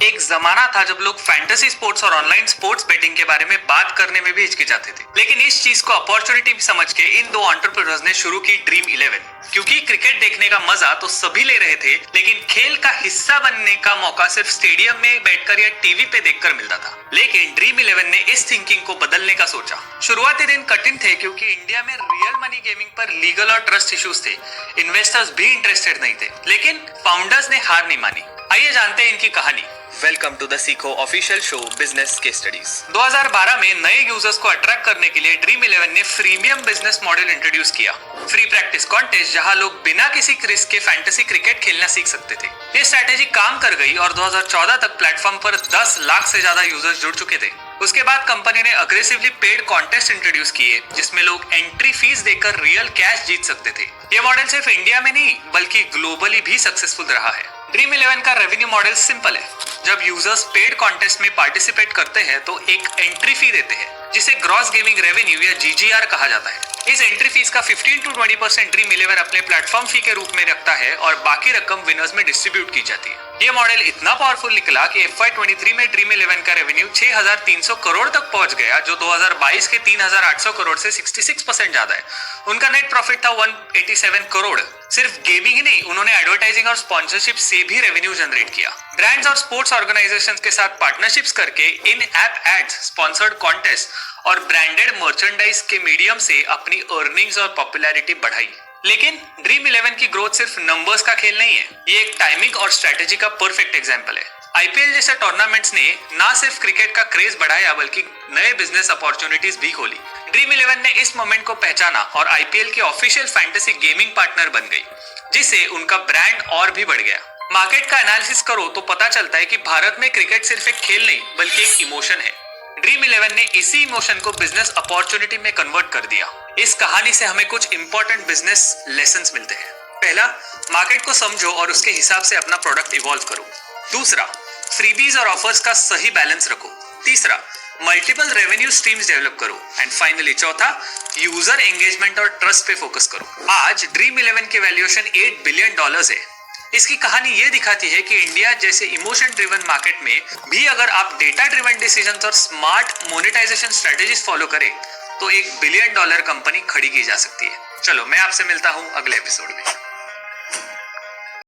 एक जमाना था जब लोग फैंटेसी स्पोर्ट्स और ऑनलाइन स्पोर्ट्स बेटिंग के बारे में बात करने में भी हिचकिचाते थे, लेकिन इस चीज को अपॉर्चुनिटी समझ के इन दो एंटरप्रेन्योर्स ने शुरू की ड्रीम 11। क्योंकि क्रिकेट देखने का मजा तो सभी ले रहे थे, लेकिन खेल का हिस्सा बनने का मौका सिर्फ स्टेडियम में बैठकर या टीवी पे देखकर मिलता था। लेकिन ड्रीम 11 ने इस थिंकिंग को बदलने का सोचा। शुरुआती दिन कठिन थे क्योंकि इंडिया में रियल मनी गेमिंग पर लीगल और ट्रस्ट इश्यूज थे। इन्वेस्टर्स भी इंटरेस्टेड नहीं थे, लेकिन फाउंडर्स ने हार नहीं मानी। आइए जानते हैं इनकी कहानी। वेलकम टू द सीखो official show business case studies. 2012 में नए यूजर्स को अट्रैक्ट करने के लिए ड्रीम 11 ने फ्रीमियम बिजनेस मॉडल इंट्रोड्यूस किया। फ्री प्रैक्टिस कॉन्टेस्ट जहां लोग बिना किसी रिस्क के फैंटेसी क्रिकेट खेलना सीख सकते थे। ये स्ट्रैटेजी काम कर गई और 2014 तक प्लेटफॉर्म पर 10 लाख से ज्यादा यूजर्स जुड़ चुके थे। उसके बाद कंपनी ने अग्रेसिवली पेड कॉन्टेस्ट इंट्रोड्यूस किए जिसमें लोग एंट्री फीस देकर रियल कैश जीत सकते थे। ये मॉडल सिर्फ इंडिया में नहीं बल्कि ग्लोबली भी सक्सेसफुल रहा है। ड्रीम 11 का रेवेन्यू मॉडल सिंपल है। जब यूजर्स पेड कॉन्टेस्ट में पार्टिसिपेट करते हैं तो एक एंट्री फी देते हैं जिसे ग्रॉस गेमिंग रेवेन्यू या जीजीआर कहा जाता है। इस एंट्री फीस का 15 to 20% ड्रीम 11 अपने प्लेटफॉर्म फी के रूप में रखता है और बाकी रकम विनर्स में डिस्ट्रीब्यूट की जाती है। ये मॉडल इतना पावरफुल निकला कि FY23 में ड्रीम 11 का रेवेन्यू 6,300 करोड़ तक पहुंच गया, जो 2022 के 3,800 करोड़ से 66% ज्यादा है। उनका नेट प्रॉफिट था 187 करोड़। सिर्फ गेमिंग ही नहीं, उन्होंने एडवर्टाइजिंग और स्पॉन्सरशिप से भी रेवेन्यू जनरेट किया। ब्रांड्स और स्पोर्ट्स ऑर्गेनाइजेशंस के साथ पार्टनरशिप्स करके इन ऐप एड्स, स्पॉन्सर्ड कॉन्टेस्ट और ब्रांडेड मर्चेंडाइज के मीडियम से अपनी अर्निंग्स और पॉपुलैरिटी बढ़ाई। लेकिन ड्रीम 11 की ग्रोथ सिर्फ नंबर्स का खेल नहीं है, ये एक टाइमिंग और स्ट्रेटेजी का परफेक्ट एग्जांपल है। आईपीएल जैसे टूर्नामेंट्स ने ना सिर्फ क्रिकेट का क्रेज बढ़ाया बल्कि नए बिजनेस अपॉर्चुनिटीज भी खोली। ड्रीम 11 ने इस मोमेंट को पहचाना और आईपीएल के ऑफिशियल फैंटेसी गेमिंग पार्टनर बन गई, जिससे उनका ब्रांड और भी बढ़ गया। मार्केट का एनालिसिस करो तो पता चलता है कि भारत में क्रिकेट सिर्फ एक खेल नहीं बल्कि एक इमोशन है। ड्रीम 11 ने इसी इमोशन को बिजनेस अपॉर्चुनिटी में कन्वर्ट कर दिया। इस कहानी से हमें कुछ इंपॉर्टेंट बिजनेस लेसन्स मिलते हैं। पहला, मार्केट को समझो और उसके हिसाब से अपना प्रोडक्ट इवॉल्व करो। दूसरा, फ्रीबीज और ऑफर्स का सही बैलेंस रखो। तीसरा, मल्टीपल रेवेन्यू स्ट्रीम्स डेवलप करो। एंड फाइनली चौथा, यूजर एंगेजमेंट और ट्रस्ट पे फोकस करो। आज ड्रीम 11 की वैल्यूएशन $8 बिलियन है। इसकी कहानी ये दिखाती है कि इंडिया जैसे इमोशन ड्रिवन मार्केट में भी अगर आप डेटा ड्रिवन डिसीजंस और स्मार्ट मोनेटाइजेशन स्ट्रेटेजीज फॉलो करें तो $1 बिलियन कंपनी खड़ी की जा सकती है। चलो, मैं आपसे मिलता हूं अगले एपिसोड में।